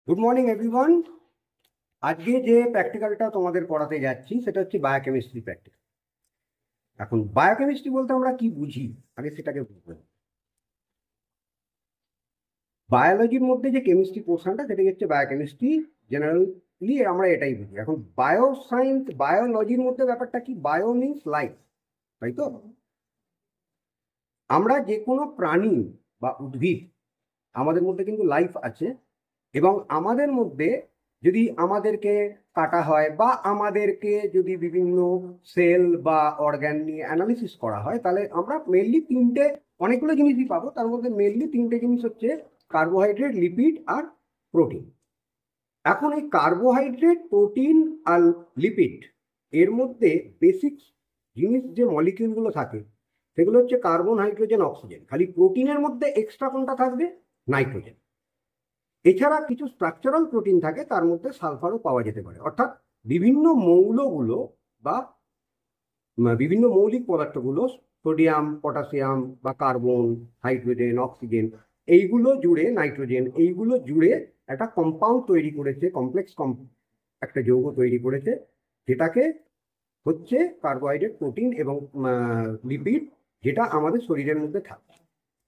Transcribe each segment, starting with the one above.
Good morning everyone. আজকে যে প্র্যাকটিক্যালটা তোমাদের পড়াতে যাচ্ছি সেটা হচ্ছে বায়োকেমিস্ট্রি প্র্যাকটিক্যাল। এখন বায়োকেমিস্ট্রি বলতে আমরা কি বুঝি আগে সেটাকে বুঝবো। বায়োলজির মধ্যে যে কেমিস্ট্রি পোর্শনটা সেটা হচ্ছে বায়োকেমিস্ট্রি। জেনারেলি আমরা এটাই বুঝি। এখন বায়ো সায়েন্স বায়োলজির মধ্যে ব্যাপারটা কি, বায়ো মিনস লাইফ, তাই তো? আমরা যে কোনো প্রাণী বা উদ্ভিদ, আমাদের মধ্যে কিন্তু লাইফ আছে। এবং আমাদের মধ্যে যদি আমাদেরকে কাটা হয় বা আমাদেরকে যদি বিভিন্ন সেল বা অর্গ্যান নিয়ে অ্যানালিসিস করা হয়, তাহলে আমরা মেনলি তিনটে, অনেকগুলো জিনিসই পাবো। তার মধ্যে মেনলি তিনটে জিনিস হচ্ছে কার্বোহাইড্রেট, লিপিড আর প্রোটিন। এখন এই কার্বোহাইড্রেট, প্রোটিন আর লিপিড এর মধ্যে বেসিক জিনিস যে মলিকিউলগুলো থাকে সেগুলো হচ্ছে কার্বন, হাইড্রোজেন, অক্সিজেন। খালি প্রোটিনের মধ্যে এক্সট্রা কোনটা থাকবে? নাইট্রোজেন। এছাড়া কিছু স্ট্রাকচারাল প্রোটিন থাকে, তার মধ্যে সালফারও পাওয়া যেতে পারে। অর্থাৎ বিভিন্ন মৌলগুলো বা বিভিন্ন মৌলিক পদার্থগুলো, সোডিয়াম, পটাশিয়াম বা কার্বন, হাইড্রোজেন, অক্সিজেন, এইগুলো জুড়ে, নাইট্রোজেন, এইগুলো জুড়ে একটা কম্পাউন্ড তৈরি করেছে, কমপ্লেক্স একটা যৌগ তৈরি করেছে, যেটাকে হচ্ছে কার্বোহাইড্রেট, প্রোটিন এবং লিপিড, যেটা আমাদের শরীরের মধ্যে থাকে।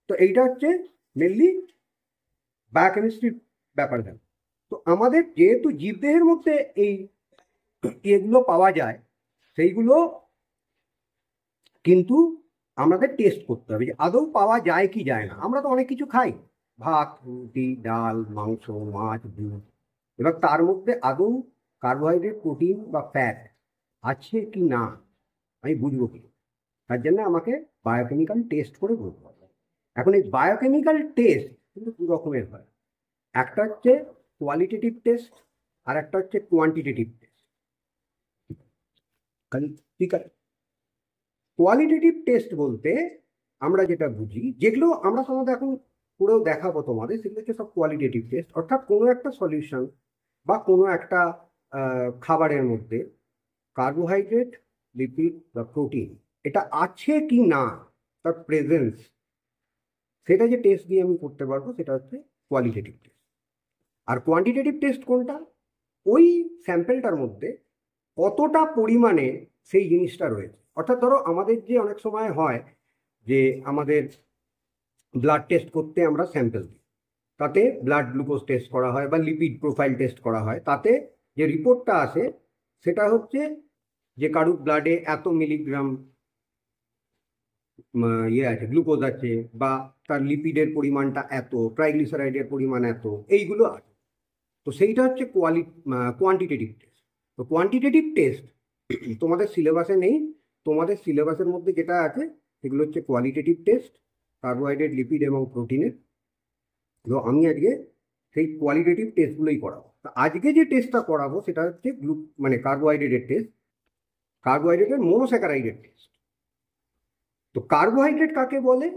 তো এইটা হচ্ছে মেনলি বায়োকেমিস্ট্রির ব্যাপার। দেন তো আমাদের যেহেতু জীবদেহের মধ্যে এই এগুলো পাওয়া যায়, সেইগুলো কিন্তু আমাদের টেস্ট করতে হবে যে আদৌ পাওয়া যায় কি যায় না। আমরা তো অনেক কিছু খাই, ভাত, রুটি, ডাল, মাংস, মাছ, দুধ। এবার তার মধ্যে আদৌ কার্বোহাইড্রেট, প্রোটিন বা ফ্যাট আছে কি না আমি বুঝবো কি? তার জন্য আমাকে বায়োকেমিক্যাল টেস্ট করে বুঝতে হবে। এখন এই বায়োকেমিক্যাল টেস্ট কিন্তু দু রকমের হয়। একটা হচ্ছে কোয়ালিটেটিভ টেস্ট আর একটা হচ্ছে কোয়ান্টিটেটিভ টেস্ট। ঠিক আছে, কোয়ালিটেটিভ টেস্ট বলতে আমরা যেটা বুঝি, যেগুলো আমরা সাধারণত এখন পুরো দেখাবো তোমাদের, সেগুলো হচ্ছে সব কোয়ালিটেটিভ টেস্ট। অর্থাৎ কোনো একটা সলিউশন বা কোনো একটা খাবারের মধ্যে কার্বোহাইড্রেট, লিপিড বা প্রোটিন এটা আছে কি না, তার প্রেজেন্স, সেটা যে টেস্ট দিয়ে আমি করতে পারবো সেটা হচ্ছে কোয়ালিটেটিভ টেস্ট। আর কোয়ান্টিটেটিভ টেস্ট কোনটা? ওই স্যাম্পেলটার মধ্যে কতটা পরিমাণে সেই জিনিসটা রয়েছে। অর্থাৎ ধরো আমাদের যে অনেক সময় হয় যে আমাদের ব্লাড টেস্ট করতে আমরা স্যাম্পেল দিই, তাতে ব্লাড গ্লুকোজ টেস্ট করা হয় বা লিপিড প্রোফাইল টেস্ট করা হয়। তাতে যে রিপোর্টটা আসে সেটা হচ্ছে যে কারুর ব্লাডে এত মিলিগ্রাম ইয়ে আছে, গ্লুকোজ আছে, বা তার লিপিডের পরিমাণটা এত, ট্রাইগ্লিসারাইডের পরিমাণ এত, এইগুলো আছে। তো সেইটা হচ্ছে কোয়ান্টিটেটিভ টেস্ট। তো কোয়ান্টিটেটিভ টেস্ট তোমাদের সিলেবাসে নেই। তোমাদের সিলেবাসের মধ্যে যেটা আছে সেগুলো হচ্ছে কোয়ালিটেটিভ টেস্ট, কার্বোহাইড্রেট, লিপিড এবং প্রোটিনের। তো আমি আজকে সেই কোয়ালিটেটিভ টেস্টগুলোই করাবো। তো আজকে যে টেস্টটা করাবো সেটা হচ্ছে মানে কার্বোহাইড্রেটের টেস্ট, কার্বোহাইড্রেটের মনোস্যাকারাইডের টেস্ট। তো কার্বোহাইড্রেট কাকে বলে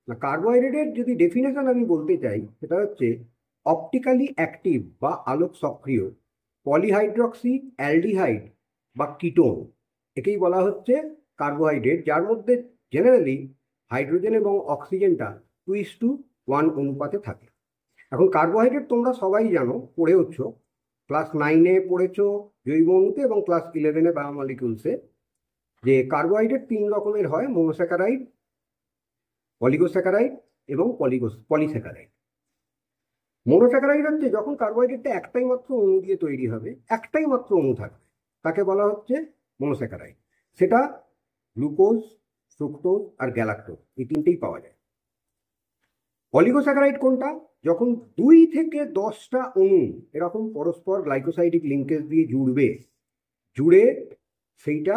না, কার্বোহাইড্রেটের যদি ডেফিনেশন আমি বলতে চাই সেটা হচ্ছে অপটিক্যালি অ্যাক্টিভ বা আলোক সক্রিয় পলিহাইড্রক্সি অ্যালডিহাইড বা কিটোন, একেই বলা হচ্ছে কার্বোহাইড্রেট, যার মধ্যে জেনারেলি হাইড্রোজেন এবং অক্সিজেনটা 2:1 অনুপাতে থাকে। এখন কার্বোহাইড্রেট তোমরা সবাই জানো, পড়েওছ, ক্লাস 9-এ পড়েছ জৈব অণুতে এবং ক্লাস 11-এ বায়োমলিকুলসে, যে কার্বোহাইড্রেট তিন রকমের হয়: মোনোস্যাকারাইড, অলিগোস্যাকারাইড এবং পলিস্যাকারাইড। মোনোস্যাকারাইড হচ্ছে যখন কার্বোহাইড্রেটটা একটাই মাত্র অণু দিয়ে তৈরি হবে, একটাই মাত্র অণু থাকবে, তাকে বলা হচ্ছে মোনোস্যাকারাইড। সেটা গ্লুকোজ, ফ্রুক্টোজ আর গ্যালাক্টোজ, এই তিনটেই পাওয়া যায়। অলিগোস্যাকারাইড কোনটা? যখন 2 থেকে 10টা অণু এরকম পরস্পর গ্লাইকোসাইডিক লিঙ্কেজ দিয়ে জুড়ে সেইটা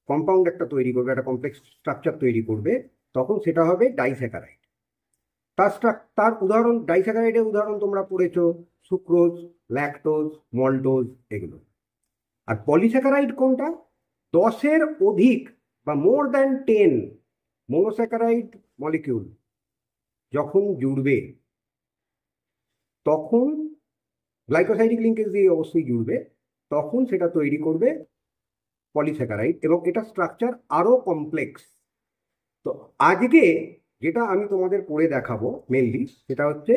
কম্পাউন্ড একটা তৈরি করবে, একটা কমপ্লেক্স স্ট্রাকচার তৈরি করবে, তখন সেটা হবে ডাইস্যাকারাইড। তার উদাহরণ, ডাইস্যাকারাইডের উদাহরণ তোমরা পড়েছো সুক্রোজ, ল্যাকটোজ, মল্টোজ, এগুলো। আর পলিস্যাকারাইড কোনটা? 10-এর অধিক বা মোর দ্যান 10 মোনোস্যাকারাইড মলিকিউল যখন জুড়বে, তখন গ্লাইকোসাইডিক লিঙ্কেজ দিয়ে অবশ্যই জুড়বে, তখন সেটা তৈরি করবে পলিস্যাকারাইড, এবং এটা স্ট্রাকচার আরো কমপ্লেক্স। তো আজকে যেটা আমি তোমাদের পড়ে দেখাবো মেনলি সেটা হচ্ছে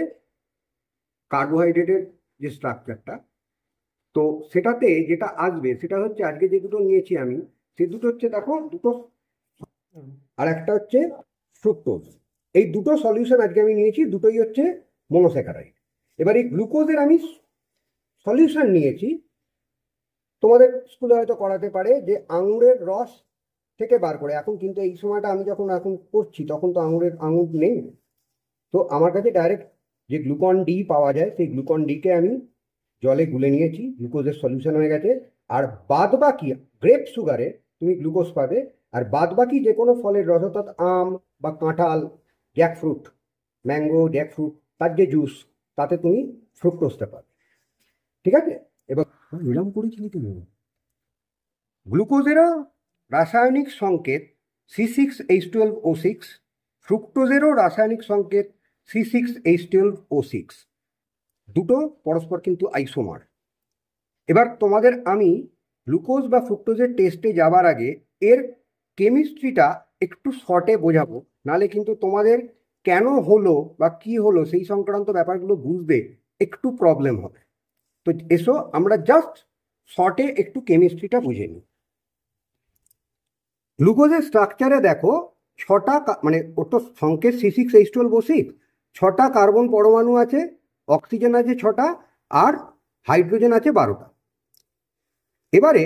কার্বোহাইড্রেটের যে স্ট্রাকচারটা, তো সেটাতে যেটা আসবে সেটা হচ্ছে আজকে যে দুটো নিয়েছি আমি, সেই দুটো হচ্ছে দেখো দুটো, আর একটা হচ্ছে ফ্রুক্টোজ। এই দুটো সলিউশন আজকে আমি নিয়েছি, দুটোই হচ্ছে মনোস্যাকারাইড। এবার এই গ্লুকোজের আমি সলিউশন নিয়েছি, তোমাদের স্কুলে হয়তো করাতে পারে যে আঙুরের রস থেকে বার করে। এখন কিন্তু এই সময়টা আমি যখন এখন করছি তখন তো আঙুর নেই, তো আমার কাছে ডাইরেক্ট যে গ্লুকন ডি পাওয়া যায় সেই গ্লুকন ডিকে আমি জলে গুলে নিয়েছি, গ্লুকোজের সলিউশন হয়ে গেছে। আর বাদ বাকি গ্রেপ সুগারে তুমি গ্লুকোজ পাবে, আর বাদ বাকি যে কোনো ফলের রস অর্থাৎ আম বা কাঁঠাল, জ্যাকফ্রুট, ম্যাঙ্গো, জ্যাকফ্রুট, তার যে জুস, তাতে তুমি ফ্রুক্টোজটা পাবে। ঠিক আছে? এবার নিলাম করেছিলি তুমি গ্লুকোজেরও রাসায়নিক সংকেত C6H12O6, ফ্রুক্টোজেরও রাসায়নিক সংকেত C6H12O6, দুটো পরস্পর কিন্তু আইসোমার। এবার তোমাদের আমি গ্লুকোজ বা ফ্রুক্টোজের টেস্টে যাবার আগে এর কেমিস্ট্রিটা একটু শর্টে বোঝাবো, নালে কিন্তু তোমাদের কেন হলো বা কি হলো সেই সংক্রান্ত ব্যাপারগুলো বুঝতে একটু প্রবলেম হবে। তো এসো আমরা জাস্ট শর্টে একটু কেমিস্ট্রিটা বুঝে নিই। গ্লুকোজের স্ট্রাকচারে দেখো ছটা মানে ওর তো সংকেত C6H12O6, ছটা কার্বন পরমাণু আছে, অক্সিজেন আছে ছটা, আর হাইড্রোজেন আছে 12টা। এবারে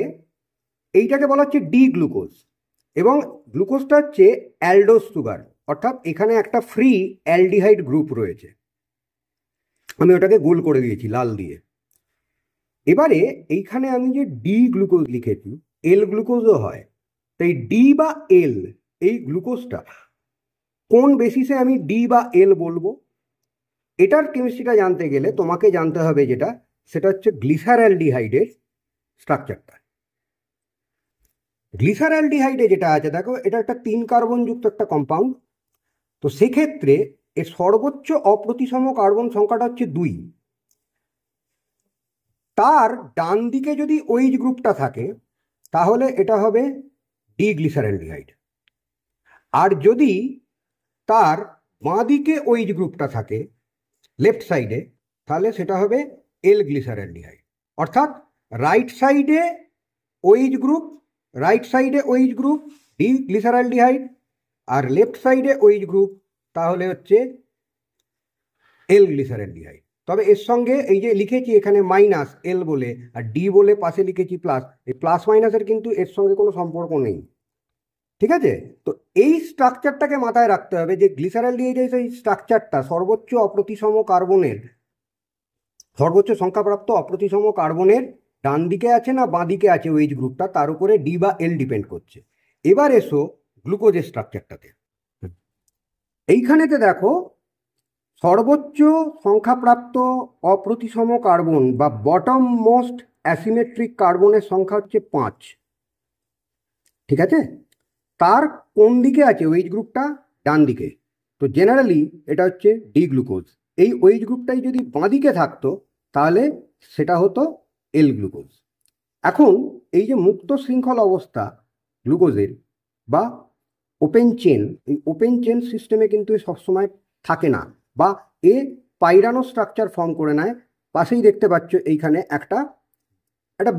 এইটাকে বলা হচ্ছে ডি গ্লুকোজ, এবং গ্লুকোজটা হচ্ছে অ্যালডোজ সুগার, অর্থাৎ এখানে একটা ফ্রি অ্যালডিহাইড গ্রুপ রয়েছে, আমি ওটাকে গোল করে দিয়েছি লাল দিয়ে। এবারে এইখানে আমি যে ডি গ্লুকোজ লিখেছি, এল গ্লুকোজও হয়, তাই ডি বা এল, এই গ্লুকোজটা কোন বেসিসে আমি ডি বা এল বলবো, এটার কেমিস্ট্রিটা জানতে গেলে তোমাকে জানতে হবে যেটা, সেটা হচ্ছে গ্লিসারঅ্যালডিহাইডের স্ট্রাকচারটা। গ্লিসারঅ্যালডিহাইডে যেটা আছে দেখো, এটা একটা 3 কার্বন যুক্ত একটা কম্পাউন্ড, তো সেক্ষেত্রে এর সর্বোচ্চ অপ্রতিসম কার্বন সংখ্যাটা হচ্ছে 2। তার ডান দিকে যদি ওইচ গ্রুপটা থাকে তাহলে এটা হবে ডি গ্লিসারঅ্যালডিহাইড, আর যদি তার বাঁ দিকে ওইচ গ্রুপটা থাকে লেফট সাইডে, তাহলে সেটা হবে এল গ্লিসারঅ্যালডিহাইড। অর্থাৎ রাইট সাইডে ওইচ গ্রুপ, রাইট সাইডে ওইচ গ্রুপ ডি গ্লিসারঅ্যালডিহাইড, আর লেফট সাইডে ওইচ গ্রুপ তাহলে হচ্ছে এল গ্লিসারঅ্যালডিহাইড। তবে এর সঙ্গে এই যে লিখেছি এখানে মাইনাস এল বলে আর ডি বলে পাশে লিখেছি প্লাস, এই প্লাস মাইনাসের কিন্তু এর সঙ্গে কোনো সম্পর্ক নেই। ঠিক আছে? তো এই স্ট্রাকচারটাকে মাথায় রাখতে হবে যে গ্লিসারঅ্যালডিহাইডের এই স্ট্রাকচারটা সর্বোচ্চ অপ্রতিসম কার্বনের, সর্বোচ্চ সংখ্যাপ্রাপ্ত অপ্রতিসম কার্বনের ডান দিকে আছে না বাঁ দিকে আছে ওইচ গ্রুপটা, তার উপরে ডি বা এল ডিপেন্ড করছে। এবার এসো গ্লুকোজের স্ট্রাকচারটাতে। এইখানেতে দেখো সর্বোচ্চ সংখ্যাপ্রাপ্ত অপ্রতিসম কার্বন বা বটম মোস্ট অ্যাসিমেট্রিক কার্বনের সংখ্যা হচ্ছে 5। ঠিক আছে? তার কোন দিকে আছে ওইচ গ্রুপটা? ডান দিকে। তো জেনারেলি এটা হচ্ছে ডি গ্লুকোজ। এই ওইচ গ্রুপটাই যদি বাঁ দিকে থাকতো তাহলে সেটা হতো এল গ্লুকোজ। এখন এই যে মুক্ত শৃঙ্খল অবস্থা গ্লুকোজের বা ওপেন চেন, এই ওপেন চেন সিস্টেমে কিন্তু সবসময় থাকে না, বা এ পাইরানো স্ট্রাকচার ফর্ম করে নেয়। পাশেই দেখতে পাচ্ছ এইখানে একটা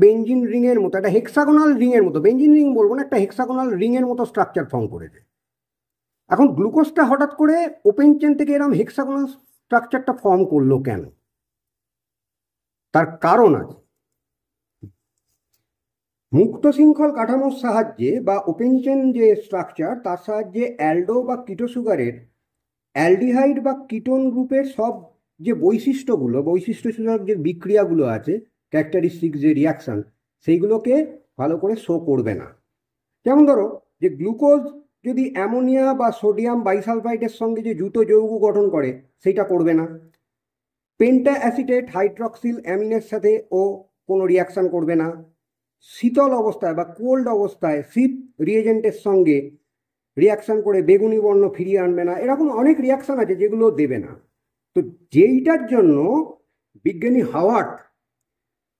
বেঞ্জিন রিংয়ের মতো, একটা হেক্সাগোনাল রিংয়ের মতো, বেঞ্জিন রিং বলবো না, একটা হেক্সাগোনাল রিংয়ের মতো স্ট্রাকচার ফর্ম করেছে। এখন গ্লুকোজটা হঠাৎ করে ওপেন চেন থেকে এরকম হেক্সাগোনাল স্ট্রাকচারটা ফর্ম করলো কেন? তার কারণ আছে। মুক্ত শৃঙ্খল কাঠামোর সাহায্যে বা ওপেন চেন যে স্ট্রাকচার, তার সাহায্যে অ্যালডো বা কিটো সুগারের অ্যালডিহাইড বা কিটোন গ্রুপের সব যে বৈশিষ্ট্য সূচক যে বিক্রিয়াগুলো আছে, ক্যারেক্টারিস্টিক যে রিয়াকশন, সেইগুলোকে ভালো করে শো করবে না। যেমন ধরো যে গ্লুকোজ যদি অ্যামোনিয়া বা সোডিয়াম বাইসালফাইডের সঙ্গে যে যৌগ গঠন করে, সেইটা করবে না। পেন্টা অ্যাসিটেট হাইড্রক্সিল অ্যামিনের সাথে ও কোনো রিয়াকশান করবে না। শীতল অবস্থায় বা কোল্ড অবস্থায় শীত রিয়েজেন্টের সঙ্গে রিয়াকশান করে বেগুনি বর্ণ ফিরিয়ে আনবে না। এরকম অনেক রিয়াকশান আছে যেগুলো দেবে না। তো যেইটার জন্য বিজ্ঞানী হাওয়ার্ড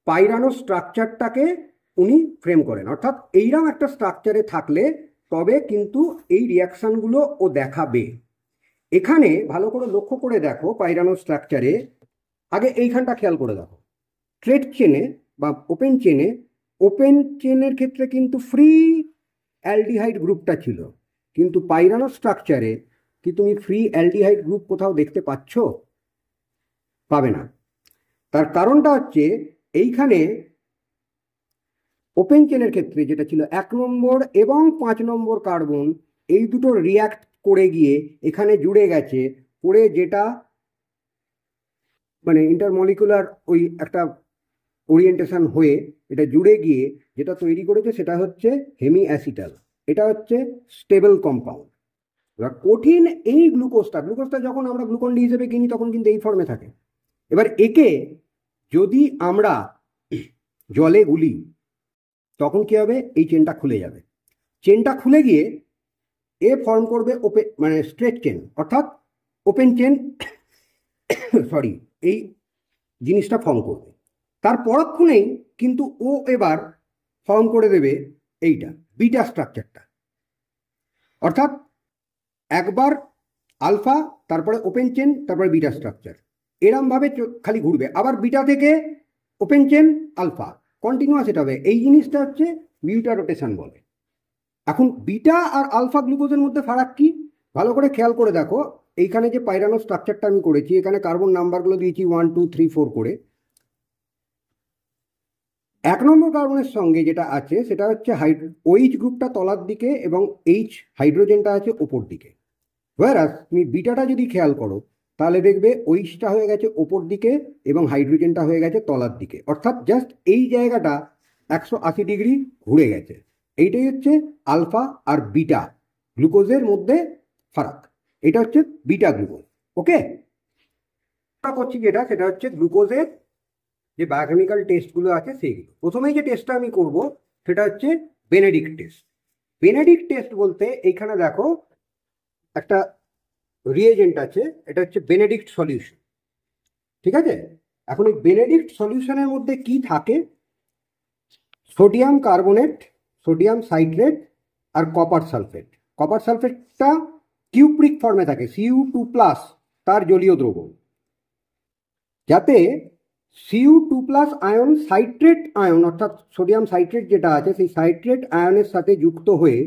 পাইরানো স্ট্রাকচারটাকে উনি ফ্রেম করেন, অর্থাৎ এইরকম একটা স্ট্রাকচারে থাকলে তবে কিন্তু এই রিয়াকশানগুলো ও দেখাবে। এখানে ভালো করে লক্ষ্য করে দেখো পাইরানো স্ট্রাকচারে, আগে এইখানটা খেয়াল করে দেখো, স্ট্রেট চেনে বা ওপেন চেনের ক্ষেত্রে কিন্তু ফ্রি অ্যালডিহাইড গ্রুপটা ছিল, কিন্তু পাইরানো স্ট্রাকচারে কি তুমি ফ্রি অ্যালডিহাইড গ্রুপ কোথাও দেখতে পাচ্ছ? পাবে না। তার কারণটা হচ্ছে এইখানে ওপেন চেনের ক্ষেত্রে যেটা ছিল 1 নম্বর এবং 5 নম্বর কার্বন, এই দুটো রিয়াক্ট করে গিয়ে এখানে জুড়ে গেছে, পড়ে যেটা মানে ইন্টারমলিকুলার ওই একটা ওরিয়েন্টেশন হয়ে এটা জুড়ে গিয়ে যেটা তৈরি করেছে সেটা হচ্ছে হেমি অ্যাসিটাল। এটা হচ্ছে স্টেবল কম্পাউন্ড। এবার কঠিন এই গ্লুকোজটা যখন আমরা গ্লুকন ডি হিসেবে কিনি তখন কিন্তু এই ফর্মে থাকে। এবার একে যদি আমরা জলে গুলি তখন কি হবে? এই চেনটা খুলে যাবে। চেনটা খুলে গিয়ে এ ফর্ম করবে ওপেন মানে স্ট্রেট চেন, অর্থাৎ ওপেন চেন সরি, এই জিনিসটা ফর্ম করবে। তার পরক্ষণেই কিন্তু ও এবার ফর্ম করে দেবে এইটা বিটা স্ট্রাকচারটা, অর্থাৎ একবার আলফা, তারপরে ওপেন চেন, তারপরে বিটা স্ট্রাকচার, এরমভাবে খালি ঘুরবে। আবার বিটা থেকে ওপেন চেন আলফা, কন্টিনিউয়াস এটা হবে। এই জিনিসটা হচ্ছে বিটা রোটেশন বলে। এখন বিটা আর আলফা গ্লুকোজের মধ্যে ফারাক কি ভালো করে খেয়াল করে দেখো। এইখানে যে পাইরানো স্ট্রাকচারটা আমি করেছি, এখানে কার্বন নাম্বারগুলো দিয়েছি 1 2 3 4 করে। 1 নম্বর কার্বনের সঙ্গে যেটা আছে সেটা হচ্ছে OH গ্রুপটা তলার দিকে এবং H হাইড্রোজেনটা আছে ওপর দিকে। ওয়ারাস তুমি বিটাটা যদি খেয়াল করো তাহলে দেখবে OHটা হয়ে গেছে ওপর দিকে এবং হাইড্রোজেনটা হয়ে গেছে তলার দিকে, অর্থাৎ জাস্ট এই জায়গাটা 180 ডিগ্রি ঘুরে গেছে। এইটাই হচ্ছে আলফা আর বিটা গ্লুকোজের মধ্যে ফারাক। এটা হচ্ছে বিটা গ্লুকোজ। ওকে, করছি যেটা সেটা হচ্ছে গ্লুকোজের যে বায়োকেমিক্যাল টেস্টগুলো আছে সেইগুলো। প্রথমেই যে টেস্টটা আমি করব সেটা হচ্ছে বেনেডিক্ট টেস্ট। বেনেডিক্ট টেস্ট বলতে এইখানে দেখো একটা রিয়েজেন্ট আছে, এটা হচ্ছে বেনেডিক্ট সলিউশন। ঠিক আছে, এখন এই বেনেডিক্ট সলিউশনের মধ্যে কি থাকে? সোডিয়াম কার্বনেট, সোডিয়াম সাইট্রেট আর কপার সালফেট। কপার সালফেটটা কিউপ্রিক ফর্মে থাকে, Cu2+, তার জলীয় দ্রবণ, যাতে Cu2+ আয়ন সাইট্রেট আয়ন অর্থাৎ সোডিয়াম সাইট্রেট যেটা আছে সেই সাইট্রেট আয়নের সাথে যুক্ত হয়ে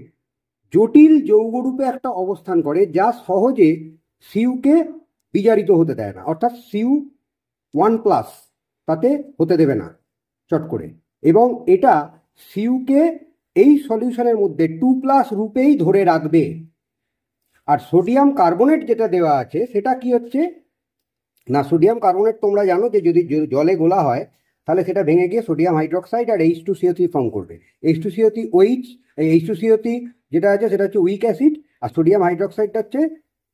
জটিল যৌগরূপে একটা অবস্থান করে, যা সহজে সিউকে বিজারিত হতে দেয় না, অর্থাৎ Cu1+ তাতে হতে দেবে না চট করে, এবং এটা সিউকে এই সলিউশনের মধ্যে 2+ রূপেই ধরে রাখবে। আর সোডিয়াম কার্বনেট যেটা দেওয়া আছে সেটা কি হচ্ছে না, সোডিয়াম কার্বনেট তোমরা জানো যে যদি জলে গোলা হয় তাহলে সেটা ভেঙে গিয়ে সোডিয়াম হাইড্রোক্সাইড আর H2CO3 ফর্ম করবে। H2CO3 OH, H2CO3 যেটা আছে সেটা হচ্ছে উইক অ্যাসিড, আর সোডিয়াম হাইড্রোক্সাইডটা হচ্ছে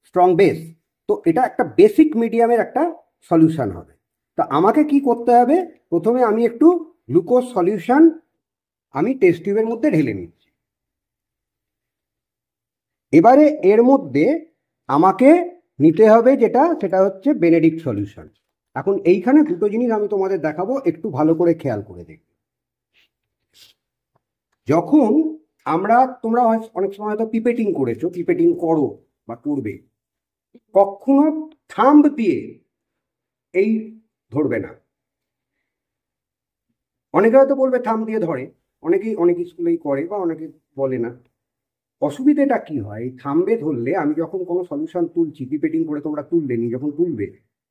স্ট্রং বেস। তো এটা একটা বেসিক মিডিয়ামের একটা সলিউশন হবে। তা আমাকে কি করতে হবে? প্রথমে আমি একটু গ্লুকোজ সলিউশন আমি টেস্ট টিউবের মধ্যে ঢেলে নিচ্ছি। এবারে এর মধ্যে আমাকে নিতে হবে যেটা সেটা হচ্ছে বেনেডিক্ট সলিউশন। এখন এইখানে দুটো জিনিস আমি তোমাদের দেখাবো, একটু ভালো করে খেয়াল করে দেখবে। যখন তোমরা অনেক সময় হয়তো পিপেটিং করেছো, পিপেটিং করো বা করবে, কখনো থাম্ব দিয়ে এই ধরবে না। অনেকে হয়তো বলবে থাম্ব দিয়ে ধরে, অনেক স্কুলেই করে বা অনেকে বলে না। অসুবিধাটা কি হয়, থাম্বে ধরলে আমি যখন কোনো সলিউশন তুলছি, পিপেটিং করে তোমরা তুললে নি, যখন তুলবে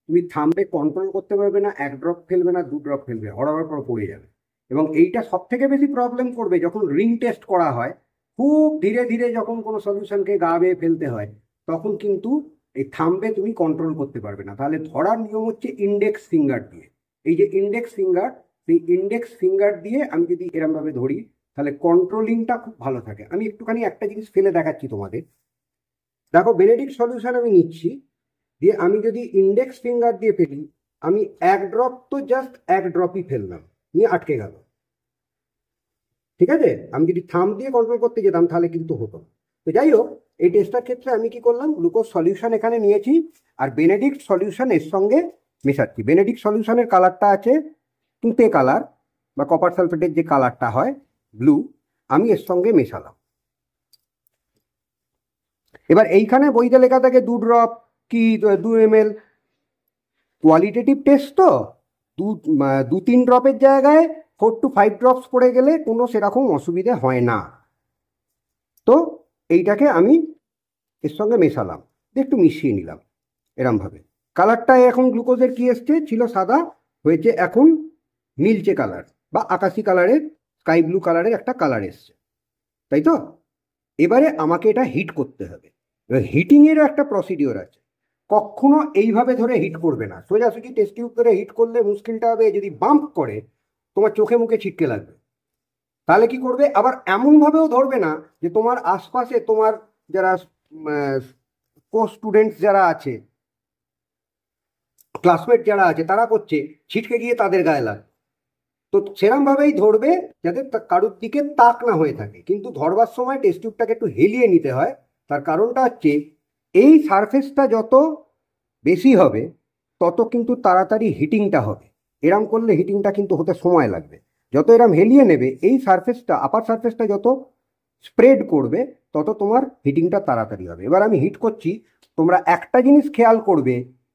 তুমি থাম্বে কন্ট্রোল করতে পারবে না, 1 ড্রপ ফেলবে না, 2 ড্রপ ফেলবে, হড়াবার পর পড়ে যাবে। এবং এইটা সব থেকে বেশি প্রবলেম করবে যখন রিং টেস্ট করা হয়, খুব ধীরে ধীরে যখন কোনো সলিউশনকে গা বেয়ে ফেলতে হয়, তখন কিন্তু এই থাম্বে তুমি কন্ট্রোল করতে পারবে না। তাহলে ধরার নিয়ম হচ্ছে ইন্ডেক্স ফিঙ্গার দিয়ে। এই যে ইন্ডেক্স ফিঙ্গার, সেই ইন্ডেক্স ফিঙ্গার দিয়ে আমি যদি এরমভাবে ধরি তাহলে কন্ট্রোলিংটা খুব ভালো থাকে। আমি একটুখানি একটা জিনিস ফেলে দেখাচ্ছি তোমাদের। দেখো, বেনেডিক্ট সলিউশন আমি নিচ্ছি, দিয়ে আমি যদি ইন্ডেক্স ফিঙ্গার দিয়ে ফেলি, আমি 1 ড্রপ, তো জাস্ট 1 ড্রপই ফেললাম, নিয়ে আটকে গেল। ঠিক আছে, আমি যদি থাম্ব দিয়ে কন্ট্রোল করতে যেতাম তাহলে কিন্তু হতো। তো যাই হোক, এই টেস্টটার ক্ষেত্রে আমি কি করলাম, গ্লুকোজ সলিউশন এখানে নিয়েছি আর বেনেডিক্ট সলিউশন এর সঙ্গে মেশাচ্ছি। বেনেডিক্ট সলিউশনের কালারটা আছে তুঁতে কালার বা কপার সালফেটের যে কালারটা হয় ব্লু, আমি এর সঙ্গে মেশালাম। এবার এইখানে বইতে লেখা থাকে 2 ড্রপ কি 2 ml, কোয়ালিটেটিভ টেস্ট, তো দু তিন ড্রপের জায়গায় 4 to 5 ড্রপস পড়ে গেলে কোনো সেরকম অসুবিধে হয় না। তো এইটাকে আমি এর সঙ্গে মেশালাম, একটু মিশিয়ে নিলাম এরমভাবে। কালারটা এখন গ্লুকোজের কি এসছে, ছিল সাদা, হয়েছে এখন নীলচে কালার বা আকাশি কালারের, স্কাই ব্লু কালারের একটা কালার এসছে, তাই তো? এবারে আমাকে এটা হিট করতে হবে। এবার হিটিংয়েরও একটা প্রসিডিওর আছে। কখনো এইভাবে ধরে হিট করবে না, সোজাসুজি টেস্ট টিউব ধরে হিট করলে মুশকিলটা হবে, যদি বাম্প করে তোমার চোখে মুখে ছিটকে লাগবে। তাহলে কি করবে, আবার এমনভাবেও ধরবে না যে তোমার আশপাশে তোমার যারা কো স্টুডেন্টস যারা আছে, ক্লাসমেট যারা আছে, তারা করছে, ছিটকে গিয়ে তাদের গায়ে লাগে। তো সেরমভাবেই ধরবে যাতে কারুর দিকে তাক না হয়ে থাকে। কিন্তু ধরবার সময় টেস্ট টিউবটাকে একটু হেলিয়ে নিতে হয়। তার কারণটা হচ্ছে এই সারফেসটা যত বেশি হবে তত কিন্তু তাড়াতাড়ি হিটিংটা হবে। এরম করলে হিটিংটা কিন্তু হতে সময় লাগবে। যত এরম হেলিয়ে নেবে, এই সারফেসটা, আপার সারফেসটা যত স্প্রেড করবে, তত তোমার হিটিংটা তাড়াতাড়ি হবে। এবার আমি হিট করছি, তোমরা একটা জিনিস খেয়াল করবে,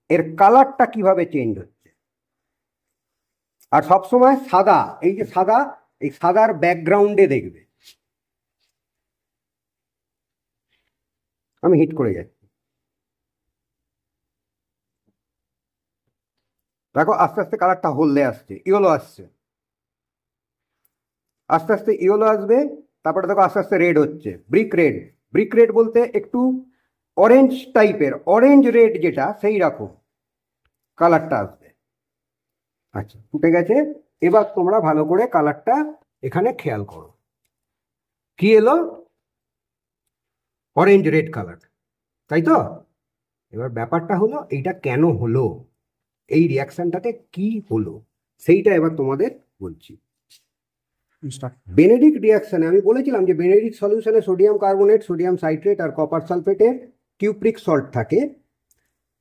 এর কালারটা কিভাবে চেঞ্জ হচ্ছে। আর সবসময় সাদা, এই যে সাদা, এই সাদার ব্যাকগ্রাউন্ডে দেখবে। আমি হিট করে যাচ্ছি, দেখো আস্তে আস্তে কালারটা হলদে আসছে, ইয়েলো আসছে, আস্তে আস্তে ইয়েলো আসবে, তারপরে দেখো আস্তে আস্তে রেড হচ্ছে, ব্রিক রেড। ব্রিক রেড বলতে একটু অরেঞ্জ টাইপের, অরেঞ্জ রেড যেটা, সেই রকম কালারটা আসবে। আচ্ছা, ফুটে গেছে। এবার তোমরা ভালো করে কালারটা এখানে খেয়াল করো, কি এলো, অরেঞ্জ রেড কালার, তাই তো? এবার ব্যাপারটা হলো এইটা কেন হলো, এই রিয়াকশনটাতে কি হলো, সেইটা এবার তোমাদের বলছি। বেনেডিক্ট রিয়াকশনে আমি বলেছিলাম যে বেনেডিক্ট সলিউশনে সোডিয়াম কার্বনেট, সোডিয়াম সাইট্রেট আর কপার সালফেটের কিউপ্রিক সল্ট থাকে।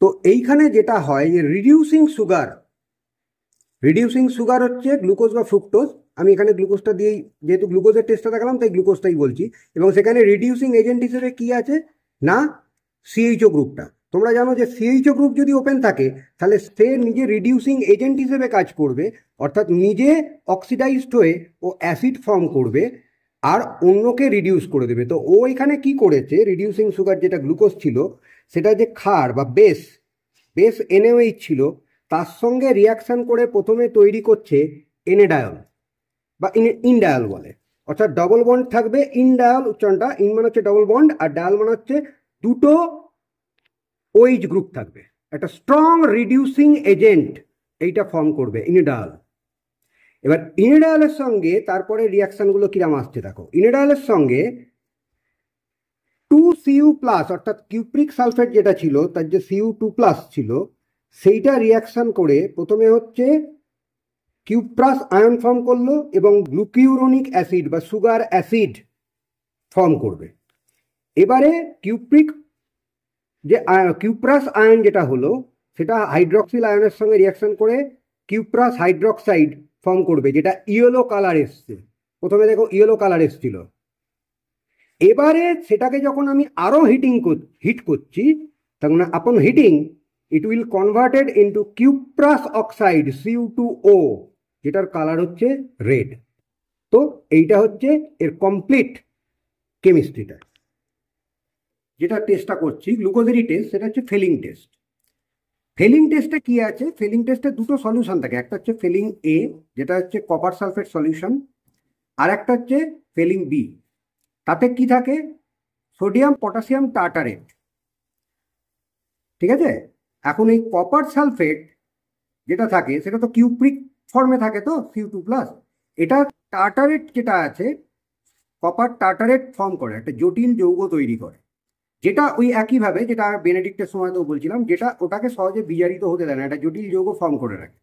তো এইখানে যেটা হয় যে রিডিউসিং সুগার হচ্ছে গ্লুকোজ বা ফ্রুক্টোজ। আমি এখানে গ্লুকোজটা দিয়েই, যেহেতু গ্লুকোজের টেস্টটা দেখালাম তাই গ্লুকোজটাই বলছি। এবং সেখানে রিডিউসিং এজেন্ট হিসেবে কি আছে না, সিএইচও গ্রুপটা। তোমরা জানো যে সিএইচও গ্রুপ যদি ওপেন থাকে তাহলে সে নিজে রিডিউসিং এজেন্ট হিসেবে কাজ করবে, অর্থাৎ নিজে অক্সিডাইজড হয়ে ও অ্যাসিড ফর্ম করবে আর অন্যকে রিডিউস করে দেবে। তো ও এখানে কি করেছে, রিডিউসিং সুগার যেটা গ্লুকোজ ছিল, সেটা যে ক্ষার বা বেস NaOH ছিল, তার সঙ্গে রিয়াকশন করে প্রথমে তৈরি করছে এনেডায়ল বা ইনডায়ল বলে, অর্থাৎ ডবল বন্ড থাকবে। ইনডায়ল উচ্চারণটা, ইন মানে হচ্ছে ডবল বন্ড আর ডায়াল মানে হচ্ছে দুটো OH গ্রুপ থাকবে, একটা স্ট্রং রিডিউসিং এজেন্ট এইটা ফর্ম করবে ইনডায়ল। এবার ইনডায়লের সঙ্গে তারপরে রিয়াকশনগুলো কিরাম আসছে দেখো। ইনডায়লের সঙ্গে 2Cu+, অর্থাৎ কিউপ্রিক সালফেট যেটা ছিল তার যে Cu2+ ছিল, সেইটা রিয়াকশন করে প্রথমে হচ্ছে কিউপ্রাস আয়ন ফর্ম করলো এবং গ্লুকিউরোনিক অ্যাসিড বা সুগার অ্যাসিড ফর্ম করবে। এবারে কিউপ্রাস আয়ন যেটা হলো, সেটা হাইড্রক্সিল আয়নের সঙ্গে রিয়াকশন করে কিউপ্রাস হাইড্রক্সাইড ফর্ম করবে, যেটা ইয়েলো কালার এসছে। প্রথমে দেখো ইয়েলো কালার এসছিল। এবারে সেটাকে যখন আমি আরো হিট করছি, তখন upon heating it will converted into cuprous oxide Cu2O, যেটার কালার হচ্ছে রেড। তো এইটা হচ্ছে এর কমপ্লিট কেমিস্ট্রিটা। যেটা টেস্টটা করছি গ্লুকোজেরই টেস্ট, সেটা হচ্ছে ফেলিং টেস্ট। ফেলিং টেস্টে কি আছে, ফেলিং টেস্টে দুটো সলিউশন থাকে, একটা হচ্ছে ফেলিং A, যেটা হচ্ছে কপার সালফেট সলিউশন, আর একটা হচ্ছে ফেলিং B। তাতে কি থাকে, সোডিয়াম পটাশিয়াম টার্টারেট, ঠিক আছে? এখন এই কপার সালফেট যেটা থাকে সেটা তো কিউপ্রিক ফর্মে থাকে, তো Cu2+। এটা টার্টারেট যেটা আছে, কপার টার্টারেট ফর্ম করে, একটা জটিল যৌগ তৈরি করে, যেটা ওই একইভাবে যেটা বেনেডিক্টের সময় তো বলছিলাম, যেটা ওটাকে সহজে বিজারিত হতে দেয় না, একটা জটিল যৌগ ফর্ম করে রাখে।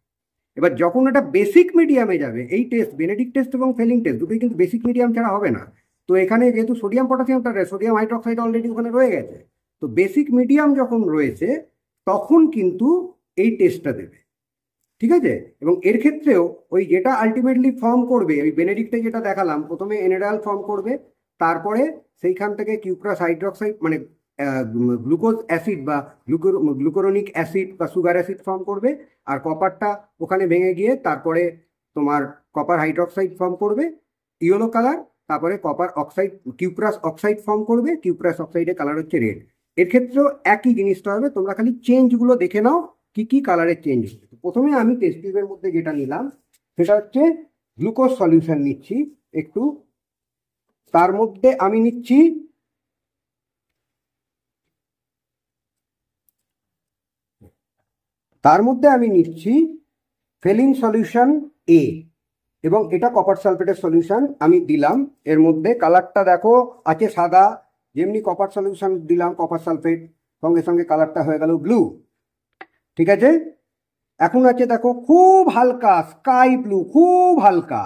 এবার যখন এটা বেসিক মিডিয়ামে যাবে, এই টেস্ট বেনেডিক্ট টেস্ট এবং ফেলিং টেস্ট দুটোই কিন্তু বেসিক মিডিয়াম ছাড়া হবে না। তো এখানে যেহেতু sodium potassium tartrate, sodium hydroxide already ওখানে রয়ে গেছে, তো বেসিক মিডিয়াম যখন রয়েছে তখন কিন্তু এই টেস্টটা দেবে, ঠিক আছে? এবং এর ক্ষেত্রেও ওই যেটা আলটিমেটলি ফর্ম করবে, ওই বেনেডিক্টে যেটা দেখালাম, প্রথমে এনেডাল ফর্ম করবে, তারপরে সেইখান থেকে কিউপ্রাস হাইড্রক্সাইড মানে গ্লুকোজ অ্যাসিড বা গ্লুকোরোনিক অ্যাসিড বা সুগার অ্যাসিড ফর্ম করবে, আর কপারটা ওখানে ভেঙে গিয়ে তারপরে তোমার কপার হাইড্রক্সাইড ফর্ম করবে ইয়েলো কালার, তারপরে copper oxide cuprous oxide form করবে, কিউপ্রাস অক্সাইডের কালার হচ্ছে রেড। এর ক্ষেত্রেও একই জিনিসটা হবে, তোমরা খালি চেঞ্জগুলো দেখে নাও কি কি কালারের চেঞ্জ হচ্ছে। প্রথমে আমি টেস্ট টিউবের মধ্যে যেটা নিলাম সেটা হচ্ছে গ্লুকোজ সলিউশন নিচ্ছি একটু, তার মধ্যে আমি নিচ্ছি ফেলিন সলিউশন এ, এবং এটা কপার সালফেটের সলিউশন আমি দিলাম এর মধ্যে। কালারটা দেখো আছে সাদা, যেমনি কপার সলিউশন দিলাম কপার সালফেট, সঙ্গে সঙ্গে কালারটা হয়ে গেল ব্লু। ঠিক আছে, এখন আছে দেখো খুব হালকা স্কাই ব্লু, খুব হালকা,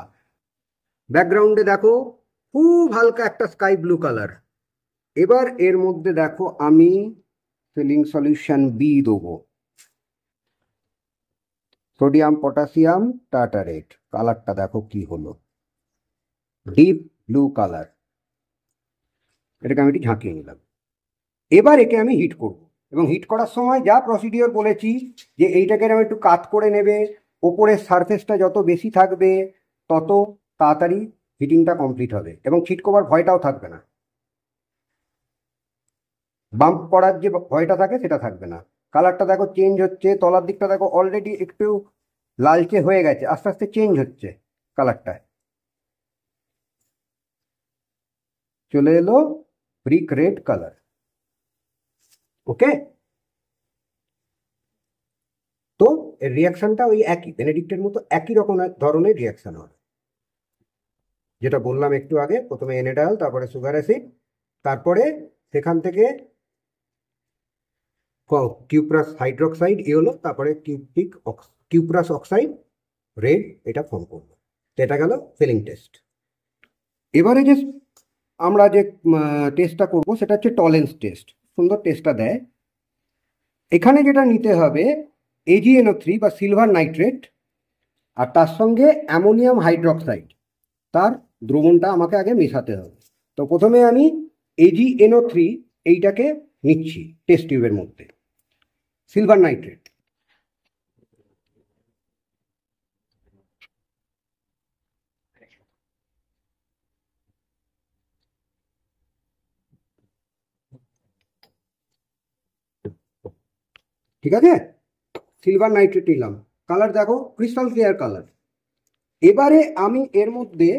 ব্যাকগ্রাউন্ডে দেখো খুব হালকা একটা স্কাই ব্লু কালার। এবার এর মধ্যে দেখো আমি ফিলিং সলিউশন বি দেবো, সোডিয়াম পটাশিয়াম টার্টারেট, কালারটা দেখো কি হলো, ডিপ ব্লু কালার। এটাকে আমি একটু ঝাঁকিয়ে নিলাম। এবার একে আমি হিট করব, এবং হিট করার সময় যা প্রসিডিওর বলেছি যে এইটাকে আমি একটু কাত করে নেবে, ওপরের সারফেসটা যত বেশি থাকবে তত তাড়াতাড়ি হিটিংটা কমপ্লিট হবে এবং ছিটকোবার ভয়টাও থাকবে না, বাম্প পড়ার যে ভয়টা থাকে সেটা থাকবে না। কালারটা দেখো চেঞ্জ হচ্ছে, তলার দিকটা দেখো অলরেডি একটু লালচে হয়ে গেছে, আস্তে আস্তে চেঞ্জ হচ্ছে কালারটা, চলে এলো ব্রিক রেড কালার। ওকে, তো এর রিয়াকশনটা ওই একই, বেনেডিক্টের মতো একই রকম ধরনের রিয়াকশন হবে, যেটা বললাম একটু আগে। প্রথমে এনেডাল, তারপরে সুগার অ্যাসিড, তারপরে সেখান থেকে কিউপ্রাস হাইড্রোক্সাইড ইয়েলো, তারপরে কিউপ্রাস অক্সাইড রেড, এটা ফর্ম করলো। তো এটা গেল ফিলিং টেস্ট। এবারে যে আমরা যে টেস্টটা করব সেটা হচ্ছে টলেন্স টেস্ট। সুন্দর টেস্টটা দেয়। এখানে যেটা নিতে হবে AgNO3 বা সিলভার নাইট্রেট, আর তার সঙ্গে অ্যামোনিয়াম হাইড্রক্সাইড, তার দ্রবণটা আমাকে আগে মেশাতে হবে। তো প্রথমে আমি AgNO3 এইটাকে নিচ্ছি টেস্ট টিউবের মধ্যে, সিলভার নাইট্রেট। ঠিক আছে, সিলভার নাইট্রেট নিলাম, কালার দেখো ক্রিস্টাল ক্লিয়ার কালার। এবারে আমি এর মধ্যে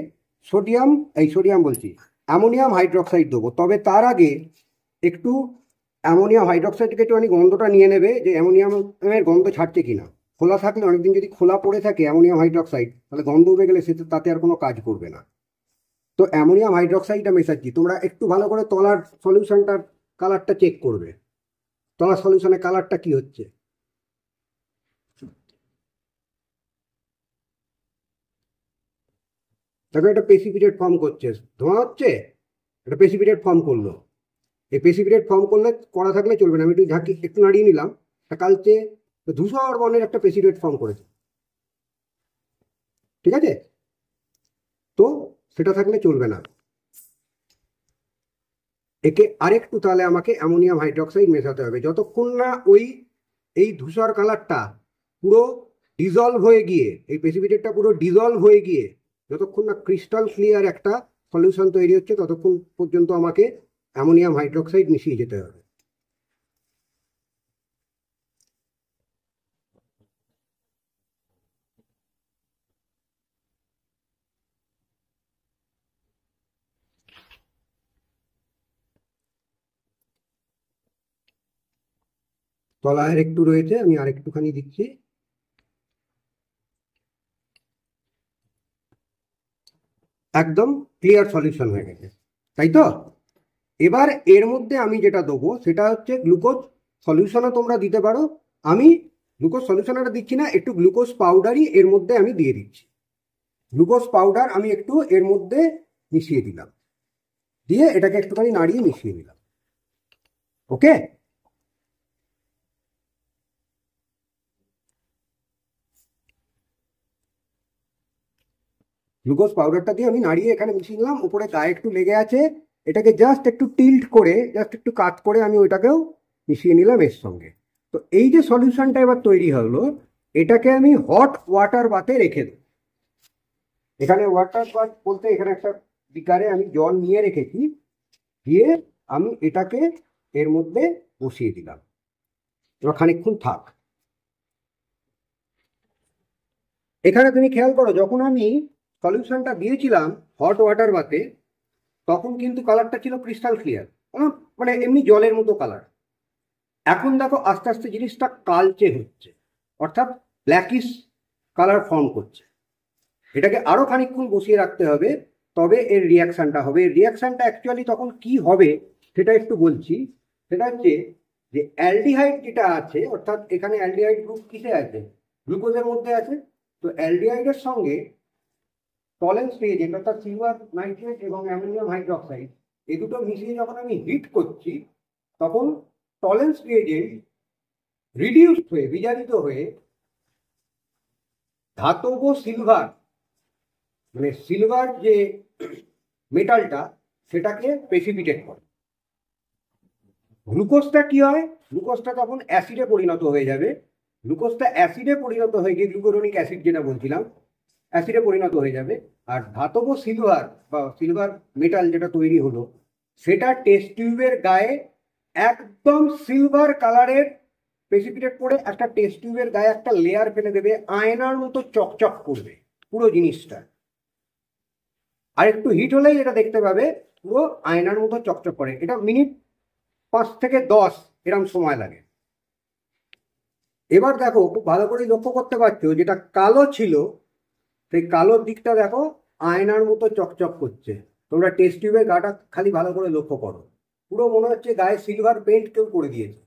সোডিয়াম বলছি অ্যামোনিয়াম হাইড্রক্সাইড দেবো। তবে তার আগে একটু অ্যামোনিয়াম হাইড্রক্সাইডকে একটুখানি গন্ধটা নিয়ে নেবে যে অ্যামোনিয়ামের গন্ধ ছাড়ছে কিনা। খোলা থাকলে, অনেকদিন যদি খোলা পড়ে থাকে অ্যামোনিয়াম হাইড্রক্সাইড, তাহলে গন্ধ উঠে গেলে সেটা তাতে আর কোনো কাজ করবে না। তো অ্যামোনিয়াম হাইড্রক্সাইডটা মেশাচ্ছি, তোমরা একটু ভালো করে তলার সলিউশনটার কালারটা চেক করবে, তলার সলিউশনের কালারটা কি হচ্ছে। দেখো এটা প্রেসিপিটেট ফর্ম করছে, ধোঁয়া হচ্ছে, এটা প্রেসিপিটেট ফর্ম করলো। এই প্রেসিপিটেট ফর্ম করলে করা থাকলে চলবে না, আমি একটু ঝাঁকি একটু নাড়িয়ে নিলাম, কালচে ধূসর বর্ণের একটা প্রেসিপিটেট ফর্ম করেছে। ঠিক আছে, তো সেটা থাকলে চলবে না, একে আরেকটু তাহলে আমাকে অ্যামোনিয়াম হাইড্রক্সাইড মেশাতে হবে, যতক্ষণ না এই ধূসর কালারটা পুরো ডিজলভ হয়ে গিয়ে, এই প্রেসিপিটেটটা পুরো ডিজলভ হয়ে গিয়ে যতক্ষণ না ক্রিস্টাল ক্লিয়ার একটা সলিউশন তৈরি হচ্ছে, ততক্ষণ পর্যন্ত আমাকে অ্যামোনিয়াম হাইড্রক্সাইড মিশিয়ে যেতে হবে। তলায় আর একটু রয়েছে, আমি আর একটুখানি দিচ্ছি। একদম ক্লিয়ার সলিউশন হয়ে গেছে, তাই তো? এবার এর মধ্যে আমি যেটা দেবো সেটা হচ্ছে গ্লুকোজ সলিউশনও তোমরা দিতে পারো। আমি গ্লুকোজ সলিউশনটা দিচ্ছি না, একটু গ্লুকোজ পাউডারই এর মধ্যে আমি দিয়ে দিচ্ছি। গ্লুকোজ পাউডার আমি একটু এর মধ্যে মিশিয়ে দিলাম, দিয়ে এটাকে একটুখানি নাড়িয়ে মিশিয়ে দিলাম। ওকে, গ্লুকোজ পাউডারটা দিয়ে আমি নাড়িয়ে এখানে মিশিয়ে নিলাম, উপরে গায়ে একটু লেগে আছে, এটাকে জাস্ট একটু টিল্ট করে, জাস্ট একটু কাট করে আমি ওইটাকেও মিশিয়ে নিলাম এর সঙ্গে। তো এই যে সলিউশনটা এবার তৈরি হলো, এটাকে আমি হট ওয়াটার বাথে রেখে দেব। এখানে ওয়াটার বাথ বলতে এখানে একটা বিকারে আমি জল নিয়ে রেখেছি, দিয়ে আমি এটাকে এর মধ্যে বসিয়ে দিলাম। এবার খানিকক্ষণ থাক। এখানে তুমি খেয়াল করো, যখন আমি সলিউশনটা দিয়েছিলাম হট ওয়াটার বাথে, তখন কিন্তু কালারটা ছিল ক্রিস্টাল ক্লিয়ার, মানে এমনি জলের মতো কালার। এখন দেখো আস্তে আস্তে জিনিসটা কালচে হচ্ছে, অর্থাৎ ব্ল্যাকিশ কালার ফর্ম করছে। এটাকে আরো খানিকক্ষণ বসিয়ে রাখতে হবে, তবে এর রিয়াকশনটা হবে। রিয়াকশনটা অ্যাকচুয়ালি তখন কি হবে সেটা একটু বলছি। সেটা হচ্ছে যে অ্যালডিহাইড যেটা আছে, অর্থাৎ এখানে অ্যালডিহাইড গ্রুপ কিসে আছে? গ্লুকোজের মধ্যে আছে। তো অ্যালডিহাইডের সঙ্গে টলেন্স রিয়েজেন্ট অর্থাৎ সিলভার নাইট্রেট এবং অ্যামোনিয়াম হাইড্রোক্সাইড, এই দুটো মিশিয়ে যখন আমি হিট করছি, তখন টলেন্স রিয়েজেন্ট রিডিউসড হয়ে, বিজারিত হয়ে ধাতব সিলভার, মানে সিলভার যে মেটালটা, সেটাকে প্রেসিপিটেট করে। গ্লুকোজটা কি হয়? গ্লুকোজটা তখন অ্যাসিডে পরিণত হয়ে যাবে। গ্লুকোজটা অ্যাসিডে পরিণত হয়ে গিয়ে, গ্লুকোরোনিক অ্যাসিড যেটা বলছিলাম, অ্যাসিডে পরিণত হয়ে যাবে। আর ধাতব সিলভার বা সিলভার মেটাল যেটা তৈরি হলো, সেটা টেস্ট টিউবের গায়ে একদম সিলভার কালারের প্রেসিপিটেট করে একটা টেস্ট টিউবের গায়ে একটা লেয়ার ফেলে দেবে, আয়নার মতো চকচক করবে পুরো জিনিসটা। আর একটু হিট হলেই এটা দেখতে পাবে পুরো আয়নার মতো চকচক করে। এটা মিনিট 5 থেকে 10 এরকম সময় লাগে। এবার দেখো, খুব ভালো করে লক্ষ্য করতে পারছো, যেটা কালো ছিল সেই কালোর দিকটা দেখো আয়নার মতো চকচক করছে। তোমরা টেস্ট টিউবের গাটা খালি ভালো করে লক্ষ্য করো, পুরো মনে হচ্ছে গায়ে সিলভার পেন্ট কেউ করে দিয়েছে।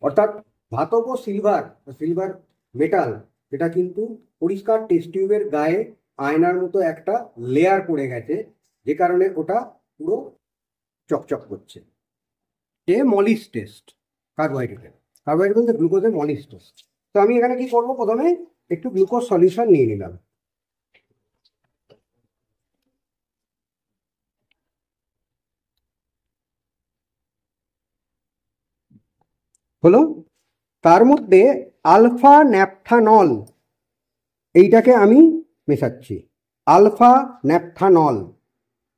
অর্থাৎ ধাতব সিলভার, সিলভার মেটাল, এটা কিন্তু পরিষ্কার টেস্ট টিউবের গায়ে আয়নার মতো একটা লেয়ার পড়ে গেছে, যে কারণে ওটা পুরো চকচক করছে। এ মলিস টেস্ট কার্বোহাইড্রেট, কার্বোহাইড্রেট বলতে গ্লুকোজের মলিস টেস্ট। তো আমি এখানে কি করবো, প্রথমে একটু গ্লুকোজ সলিউশন নিয়ে নিলাম। হলো, তার মধ্যে আলফা ন্যাপথানল এইটাকে আমি মেশাচ্ছি। আলফা ন্যাপথানল